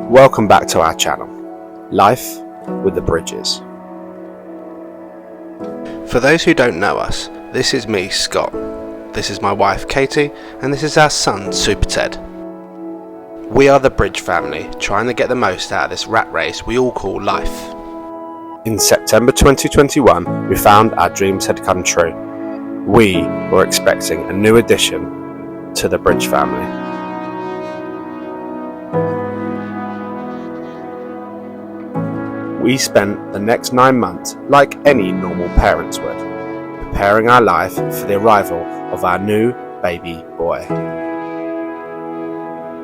Welcome back to our channel, Life with the Bridges. For those who don't know us, this is me, Scott. This is my wife, Katie, and this is our son, Super Ted. We are the Bridge family, trying to get the most out of this rat race we all call life. In September 2021, we found our dreams had come true. We were expecting a new addition to the Bridge family. We spent the next 9 months like any normal parents would, preparing our life for the arrival of our new baby boy.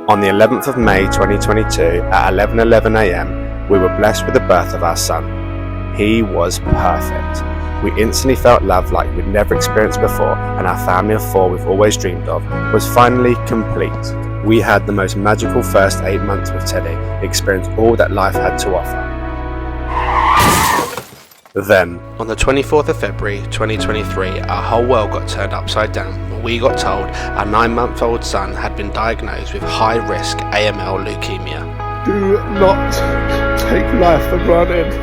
On the 11th of May 2022 at 11:11 a.m, we were blessed with the birth of our son. He was perfect. We instantly felt love like we'd never experienced before, and our family of 4 we've always dreamed of was finally complete. We had the most magical first 8 months with Teddy, experienced all that life had to offer. Then, on the 24th of February 2023, our whole world got turned upside down when we got told our 9-month-old son had been diagnosed with high-risk AML Leukaemia. Do not take life for granted.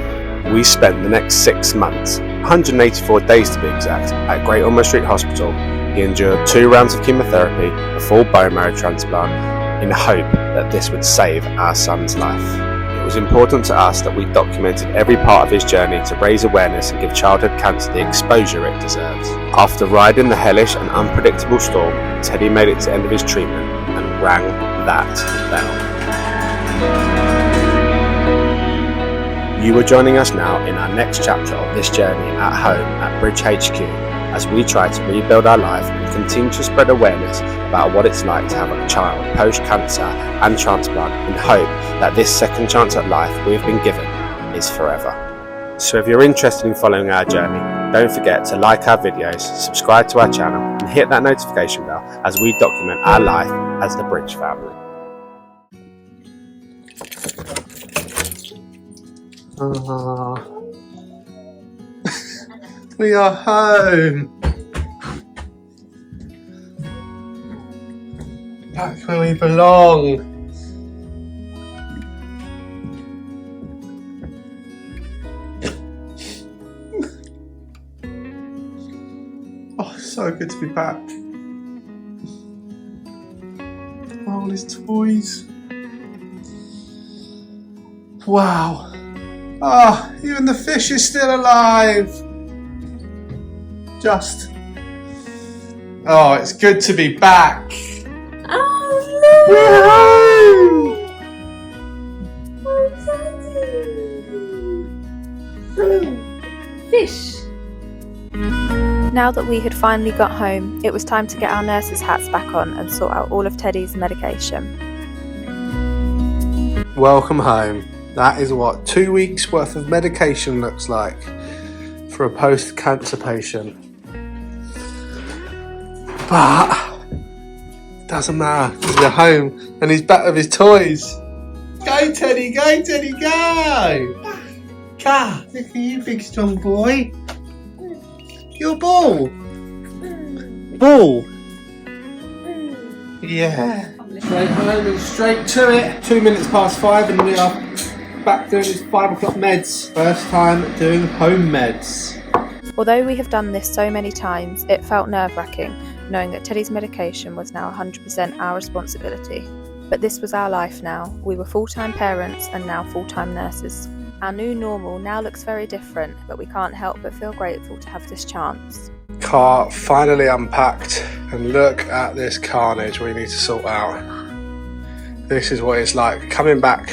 We spent the next 6 months, 184 days to be exact, at Great Ormond Street Hospital. He endured 2 rounds of chemotherapy, a full bone marrow transplant, in hope that this would save our son's life. It was important to us that we documented every part of his journey to raise awareness and give childhood cancer the exposure it deserves. After riding the hellish and unpredictable storm, Teddy made it to the end of his treatment and rang that bell. You are joining us now in our next chapter of this journey at home at Bridge HQ as we try to rebuild our life and continue to spread awareness about what it's like to have a child post-cancer and transplant in hope that this second chance at life we've been given is forever. So if you're interested in following our journey, don't forget to like our videos, subscribe to our channel and hit that notification bell as we document our life as the Bridge family. We are home. Back where we belong. Oh, so good to be back. All his toys. Wow. Ah, even the fish is still alive. Oh, it's good to be back. Oh no! Fish. Now that we had finally got home, it was time to get our nurses' hats back on and sort out all of Teddy's medication. Welcome home. That is what 2 weeks worth of medication looks like for a post-cancer patient. But doesn't matter because we're home and he's back with his toys. Go Teddy, go Teddy, go! Ka, look at you, big strong boy. Your ball. Ball. Yeah. Straight home and straight to it. 2 minutes past 5 and we are back doing his 5 o'clock meds. First time doing home meds. Although we have done this so many times, it felt nerve-wracking knowing that Teddy's medication was now 100% our responsibility. But this was our life now. We were full-time parents and now full-time nurses. Our new normal now looks very different, but we can't help but feel grateful to have this chance. Car finally unpacked, and look at this carnage we need to sort out. This is what it's like coming back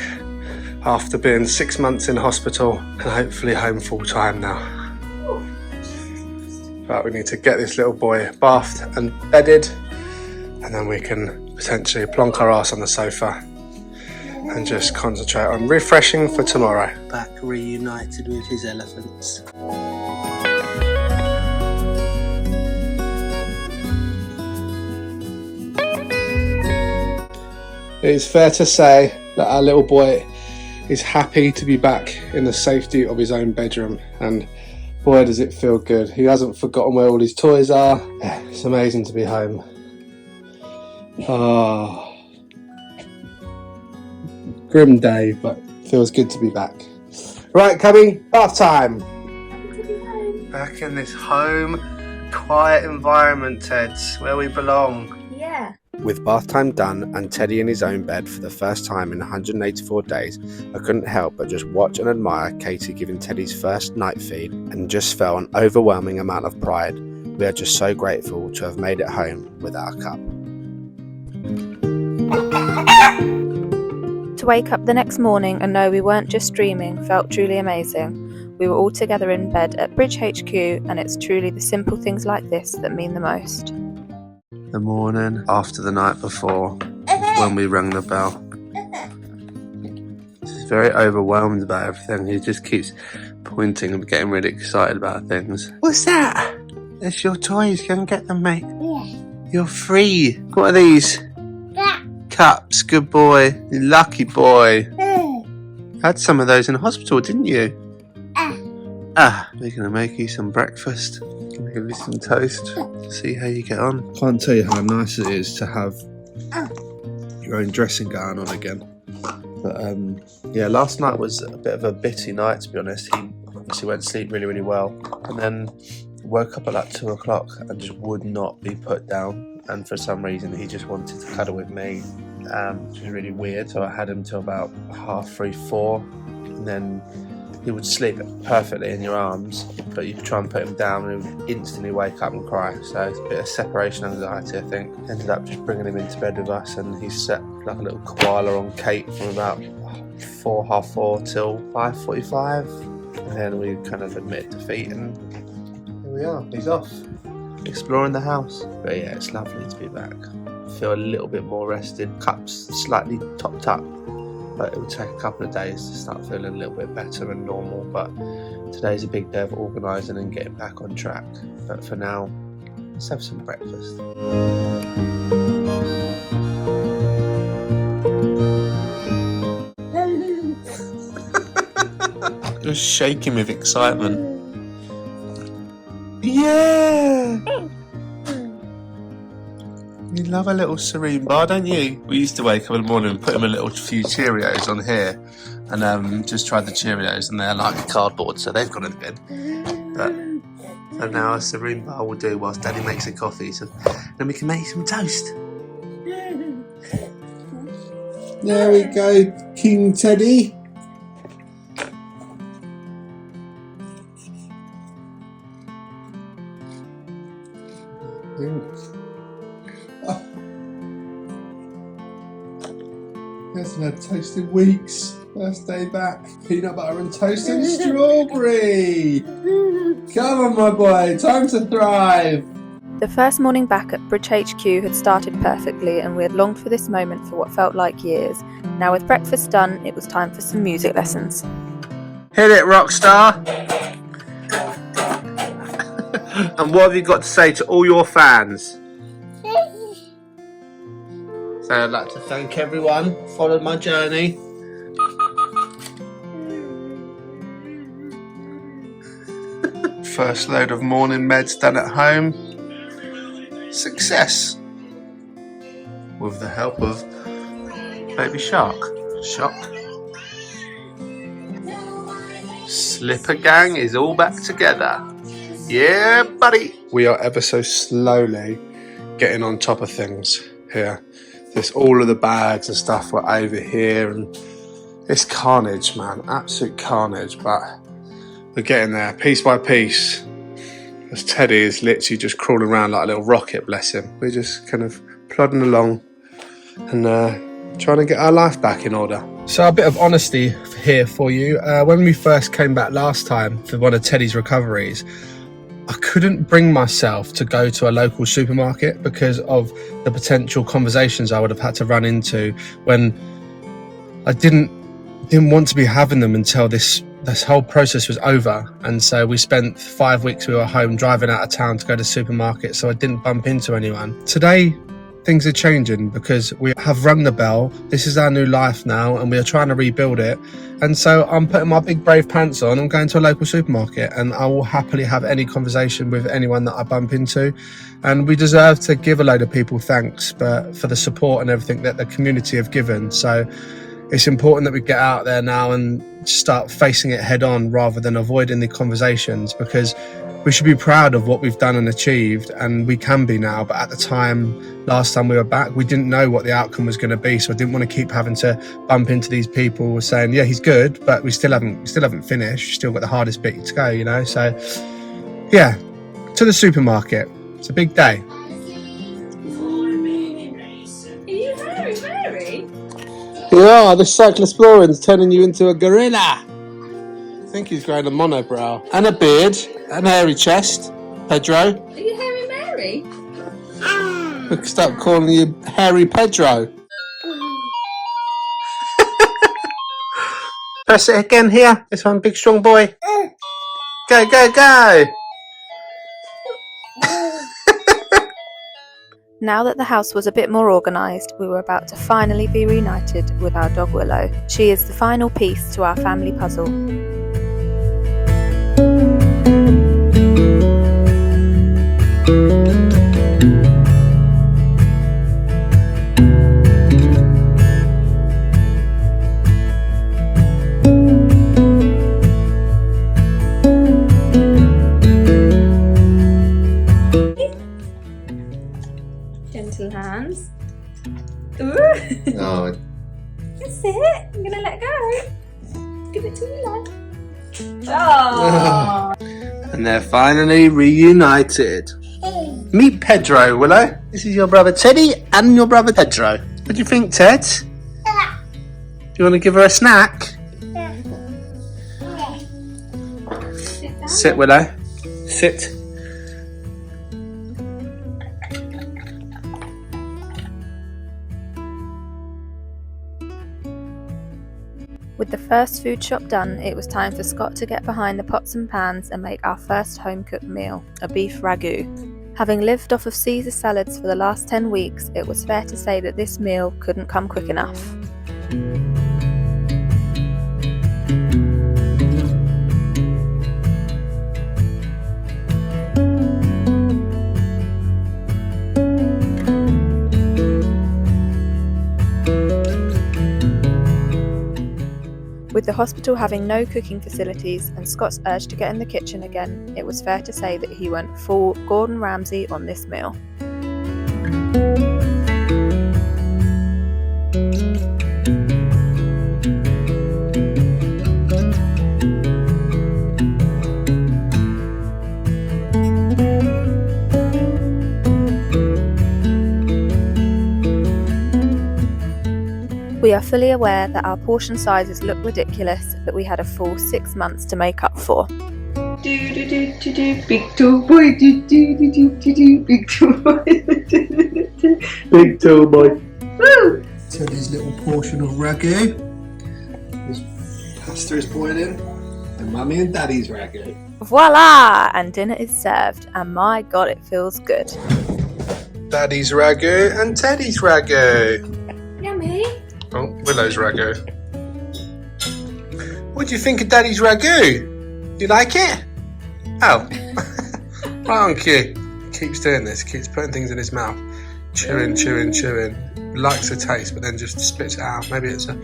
after being 6 months in hospital and hopefully home full-time now. But we need to get this little boy bathed and bedded, and then we can potentially plonk our ass on the sofa and just concentrate on refreshing for tomorrow. Back reunited with his elephants. It is fair to say that our little boy is happy to be back in the safety of his own bedroom, and boy does it feel good. He hasn't forgotten where all his toys are. It's amazing to be home. grim day, but feels good to be back. Right, Cubby, bath time. Back in this home, quiet environment, Teds, where we belong. Yeah. With bath time done and Teddy in his own bed for the first time in 184 days, I couldn't help but just watch and admire Katie giving Teddy's first night feed and just felt an overwhelming amount of pride. We are just so grateful to have made it home with our cup. To wake up the next morning and know we weren't just dreaming felt truly amazing. We were all together in bed at Bridge HQ, and it's truly the simple things like this that mean the most. The morning after the night before, when we rang the bell. He's very overwhelmed about everything. He just keeps pointing and getting really excited about things. What's that? It's your toys. Go and get them, mate. Yeah. You're free. What are these? Yeah. Cups. Good boy. You lucky boy. Had some of those in hospital, didn't you? We're going to make you some breakfast. Gonna give you some toast. See how you get on. Can't tell you how nice it is to have your own dressing going on again. But yeah, last night was a bit of a bitty night, to be honest. He obviously went to sleep really, really well, and then woke up at like 2 o'clock and just would not be put down. And for some reason, he just wanted to cuddle with me, which was really weird. So I had him till about 3:30, 4, and then he would sleep perfectly in your arms, but you try and put him down and he would instantly wake up and cry. So it's a bit of separation anxiety, I think. Ended up just bringing him into bed with us, and he slept like a little koala on Kate from about 4, 4:30 till 5:45. And then we kind of admitted defeat, and here we are. He's off, exploring the house. But yeah, it's lovely to be back. Feel a little bit more rested. Cups slightly topped up, but it will take a couple of days to start feeling a little bit better and normal. But today's a big day of organising and getting back on track. But for now, let's have some breakfast. Just shaking with excitement. Yeah! You love a little serene bar, don't you? We used to wake up in the morning and put him a little few Cheerios on here, and just tried the Cheerios, and they're like cardboard, so they've gone in the bin. But for now, a serene bar will do whilst Daddy makes a coffee, so then we can make some toast. There we go, King Teddy. Hasn't had toast in weeks. First day back. Peanut butter and toast and strawberry. Come on, my boy. Time to thrive. The first morning back at Bridge HQ had started perfectly, and we had longed for this moment for what felt like years. Now with breakfast done, it was time for some music lessons. Hit it, rock star. And what have you got to say to all your fans? So I'd like to thank everyone who followed my journey. First load of morning meds done at home. Success. With the help of Baby Shark. Shock. Slipper Gang is all back together. Yeah, buddy. We are ever so slowly getting on top of things here. All of the bags and stuff were over here, and it's carnage, man. Absolute carnage, but we're getting there piece by piece. As Teddy is literally just crawling around like a little rocket, bless him. We're just kind of plodding along and trying to get our life back in order. So a bit of honesty here for you. When we first came back last time for one of Teddy's recoveries, I couldn't bring myself to go to a local supermarket because of the potential conversations I would have had to run into when I didn't want to be having them until this whole process was over. And so we spent 5 weeks, we were home driving out of town to go to the supermarket, so I didn't bump into anyone. Today, things are changing because we have rung the bell. This is our new life now, and we are trying to rebuild it. And so I'm putting my big brave pants on. I'm going to a local supermarket, and I will happily have any conversation with anyone that I bump into. And we deserve to give a load of people thanks for the support and everything that the community have given. So it's important that we get out there now and start facing it head on rather than avoiding the conversations, because we should be proud of what we've done and achieved, and we can be now. But at the time, last time we were back, we didn't know what the outcome was going to be, so I didn't want to keep having to bump into these people saying, yeah, he's good, but we still haven't finished. We've still got the hardest bit to go, you know. So yeah, to the supermarket. It's a big day. Are you Mary? Yeah, the cyclosporin's turning you into a gorilla. I think he's growing a monobrow and a beard and a hairy chest. Pedro, Are you Harry Mary? we can start calling you Hairy Pedro. Press it again here. This one, big strong boy. Go, go, go. Now that the house was a bit more organised, we were about to finally be reunited with our dog Willow. She is the final piece to our family puzzle. Gentle hands. Ooh. Oh, That's it. I'm gonna let go. Give it to me, lad. Oh. and they're finally reunited. Meet Pedro, Willow. This is your brother Teddy and your brother Pedro. What do you think, Ted? Do you want to give her a snack? Sit, Willow. Sit. With the first food shop done, it was time for Scott to get behind the pots and pans and make our first home-cooked meal, a beef ragout. Having lived off of Caesar salads for the last 10 weeks, it was fair to say that this meal couldn't come quick enough. With the hospital having no cooking facilities and Scott's urge to get in the kitchen again, it was fair to say that he went full Gordon Ramsay on this meal. We are fully aware that our portion sizes look ridiculous, but we had a full 6 months to make up for. Big toe boy. Big toe boy. Big toe boy. Woo! Teddy's little portion of ragu. His pasta is boiling. And Mummy and Daddy's ragu. Voila! And dinner is served, and my god, it feels good. Daddy's ragu and Teddy's ragu. Yummy. Oh, Willow's ragu. What do you think of Daddy's ragu? You like it? Oh. Right on cue. Keeps doing this, keeps putting things in his mouth. Chewing. Likes the taste, but then just spits it out. Maybe it's a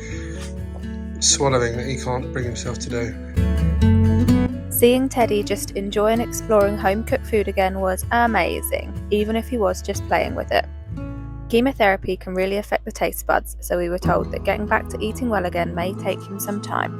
swallowing that he can't bring himself to do. Seeing Teddy just enjoying exploring home-cooked food again was amazing, even if he was just playing with it. Chemotherapy can really affect the taste buds, so we were told that getting back to eating well again may take him some time.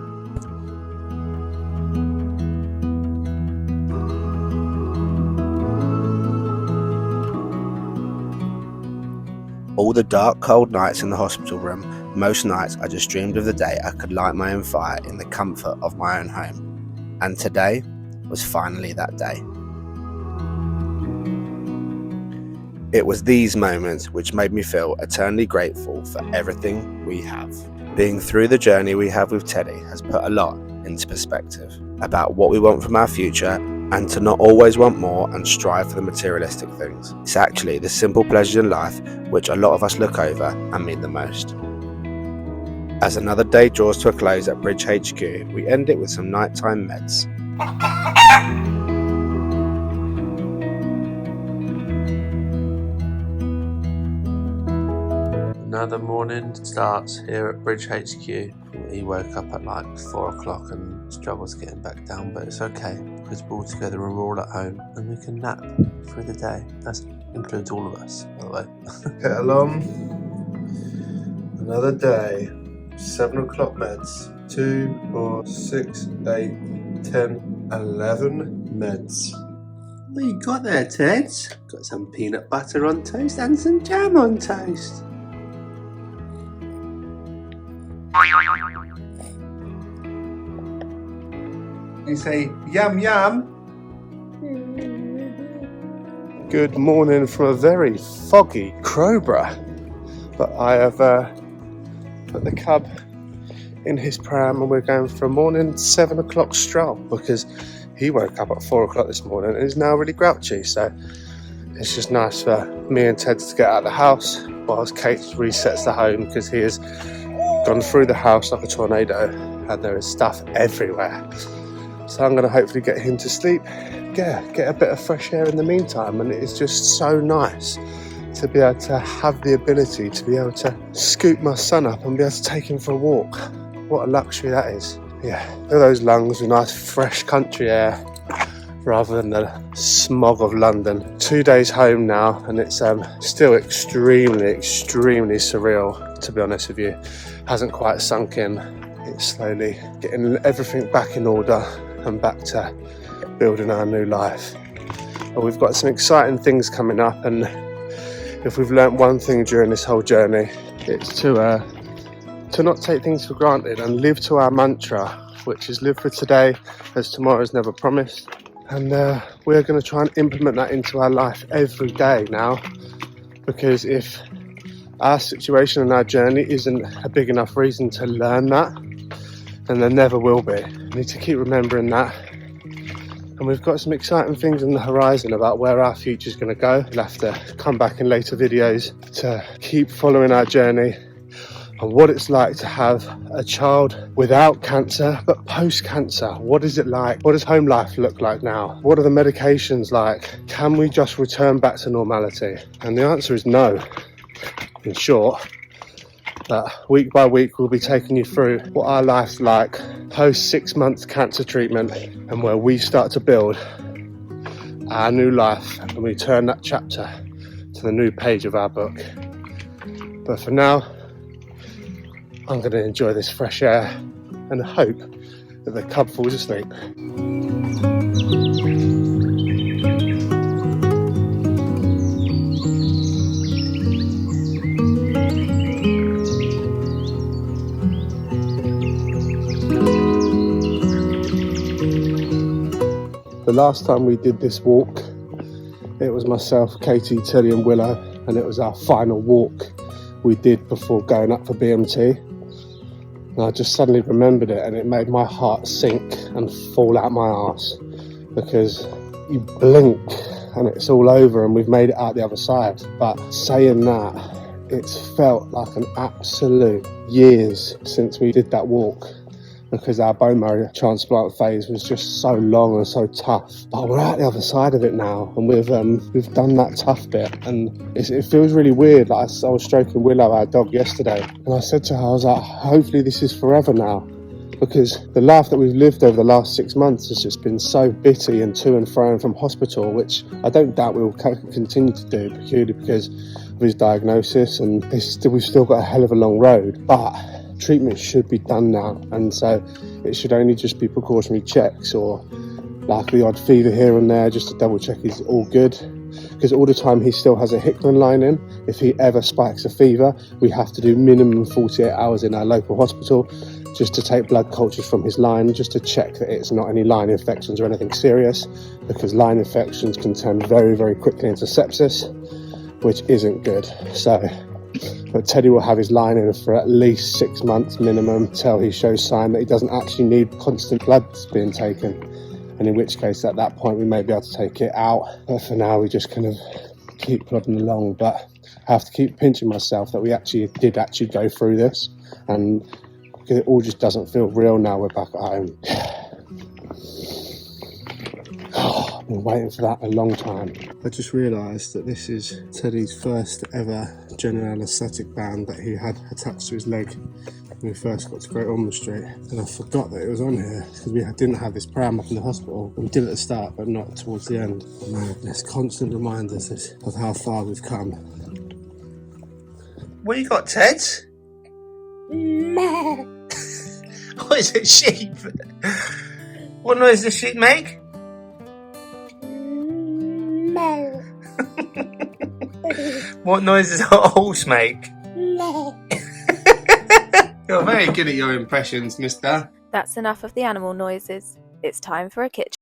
All the dark, cold nights in the hospital room, most nights I just dreamed of the day I could light my own fire in the comfort of my own home. And today was finally that day. It was these moments which made me feel eternally grateful for everything we have. Being through the journey we have with Teddy has put a lot into perspective about what we want from our future, and to not always want more and strive for the materialistic things. It's actually the simple pleasures in life which a lot of us look over and mean the most. As another day draws to a close at Bridge HQ, we end it with some nighttime meds. Another morning starts here at Bridge HQ. He woke up at like 4 o'clock and struggles getting back down, but it's okay because we're all together and we're all at home and we can nap through the day. That includes all of us, by the way. Kettle on. Another day. 7 o'clock meds. 2, 4, 6, 8, 10, 11 meds. What you got there, Ted? Got some peanut butter on toast and some jam on toast. You say yum yum. Good morning from a very foggy Crowborough, but I have put the cub in his pram and we're going for a morning 7 o'clock stroll because he woke up at 4 o'clock this morning and is now really grouchy, so it's just nice for me and Ted to get out of the house whilst Kate resets the home because he has gone through the house like a tornado and there is stuff everywhere. So I'm going to hopefully get him to sleep, get a bit of fresh air in the meantime, and it is just so nice to be able to have the ability to be able to scoop my son up and be able to take him for a walk. What a luxury that is. Yeah, look at those lungs with nice fresh country air rather than the smog of London. 2 days home now and it's still extremely surreal, to be honest with you. Hasn't quite sunk in. It's slowly getting everything back in order and back to building our new life. But we've got some exciting things coming up, and if we've learnt one thing during this whole journey, it's to not take things for granted and live to our mantra, which is live for today as tomorrow is never promised. And we're going to try and implement that into our life every day now, because if our situation and our journey isn't a big enough reason to learn that, then there never will be. We need to keep remembering that. And we've got some exciting things on the horizon about where our future is going to go. We'll have to come back in later videos to keep following our journey and what it's like to have a child without cancer, but post-cancer. What is it like? What does home life look like now? What are the medications like? Can we just return back to normality? And the answer is no, in short. But week by week we'll be taking you through what our life's like post 6 months cancer treatment and where we start to build our new life and we turn that chapter to the new page of our book. But for now, I'm going to enjoy this fresh air and hope that the cub falls asleep. The last time we did this walk, it was myself, Katie, Tilly and Willow, and it was our final walk we did before going up for BMT. And I just suddenly remembered it and it made my heart sink and fall out my arse, because you blink and it's all over and we've made it out the other side. But saying that, it's felt like an absolute years since we did that walk, because our bone marrow transplant phase was just so long and so tough. But we're out the other side of it now, and we've done that tough bit, and it feels really weird. Like I was stroking Willow, our dog, yesterday, and I said to her, I was like, hopefully this is forever now, because the life that we've lived over the last 6 months has just been so bitty and to and fro from hospital, which I don't doubt we will continue to do, purely because of his diagnosis, and we've still got a hell of a long road. But treatment should be done now, and so it should only just be precautionary checks or like the odd fever here and there just to double check he's all good, because all the time he still has a Hickman line in. If he ever spikes a fever, we have to do minimum 48 hours in our local hospital just to take blood cultures from his line, just to check that it's not any line infections or anything serious, because line infections can turn very, very quickly into sepsis, which isn't good. But Teddy will have his line in for at least 6 months minimum till he shows sign that he doesn't actually need constant blood being taken. And in which case, at that point, we may be able to take it out. But for now, we just kind of keep plodding along. But I have to keep pinching myself that we did actually go through this. And it all just doesn't feel real now we're back at home. Been waiting for that a long time. I just realised that this is Teddy's first ever general anaesthetic band that he had attached to his leg when we first got to Great Ormond Street, and I forgot that it was on here because we didn't have this pram up in the hospital. We did at the start but not towards the end. There's constant reminders of how far we've come. What you got, Ted? What is it, sheep? What noise does sheep make? What noise does a horse make? You're very good at your impressions, mister. That's enough of the animal noises. It's time for a kitchen.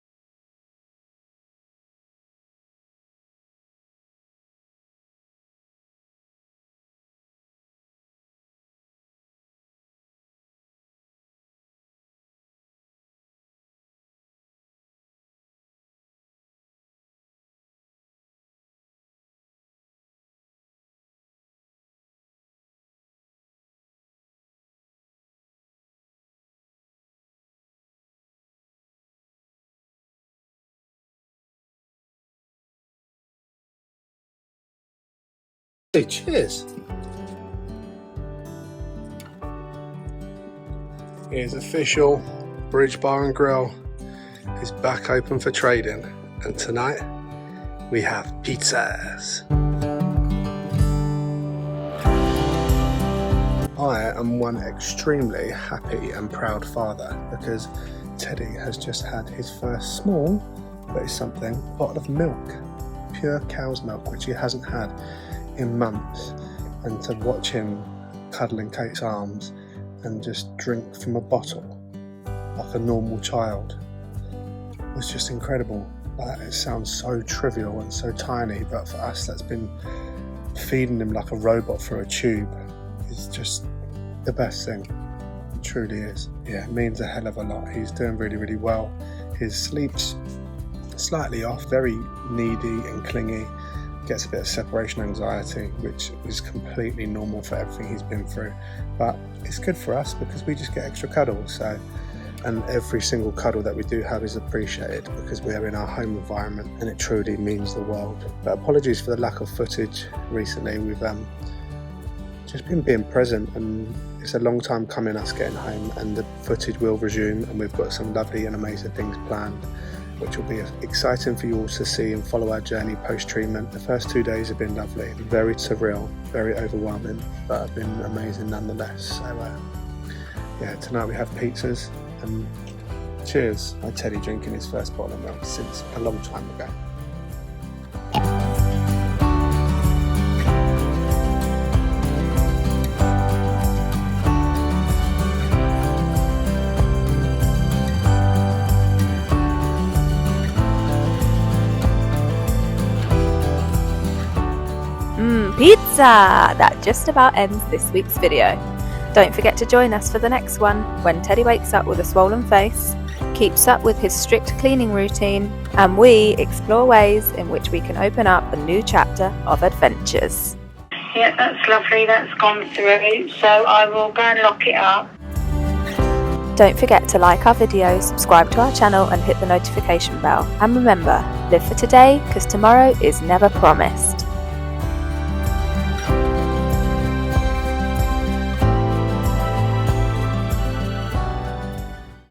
Hey, cheers. Here's official Bridge Bar and Grill is back open for trading, and tonight we have pizzas. I am one extremely happy and proud father because Teddy has just had his first small, but it's something, bottle of milk, pure cow's milk, which he hasn't had in months, and to watch him cuddle in Kate's arms and just drink from a bottle like a normal child was just incredible. Like, it sounds so trivial and so tiny, but for us that's been feeding him like a robot through a tube is just the best thing. It truly is. Yeah, it means a hell of a lot. He's doing really, really well. His sleep's slightly off, very needy and clingy, gets a bit of separation anxiety, which is completely normal for everything he's been through, but it's good for us because we just get extra cuddles. So, and every single cuddle that we do have is appreciated because we are in our home environment, and it truly means the world. But apologies for the lack of footage recently. We've just been being present, and it's a long time coming us getting home, and the footage will resume, and we've got some lovely and amazing things planned, which will be exciting for you all to see and follow our journey post-treatment. The first 2 days have been lovely, very surreal, very overwhelming, but have been amazing nonetheless. So yeah, tonight we have pizzas, and cheers. I had Teddy drinking his first bottle of milk since a long time ago. Pizza! That just about ends this week's video. Don't forget to join us for the next one, when Teddy wakes up with a swollen face, keeps up with his strict cleaning routine, and we explore ways in which we can open up a new chapter of adventures. Yeah, that's lovely, that's gone through, so I will go and lock it up. Don't forget to like our videos, subscribe to our channel and hit the notification bell. And remember, live for today, because tomorrow is never promised.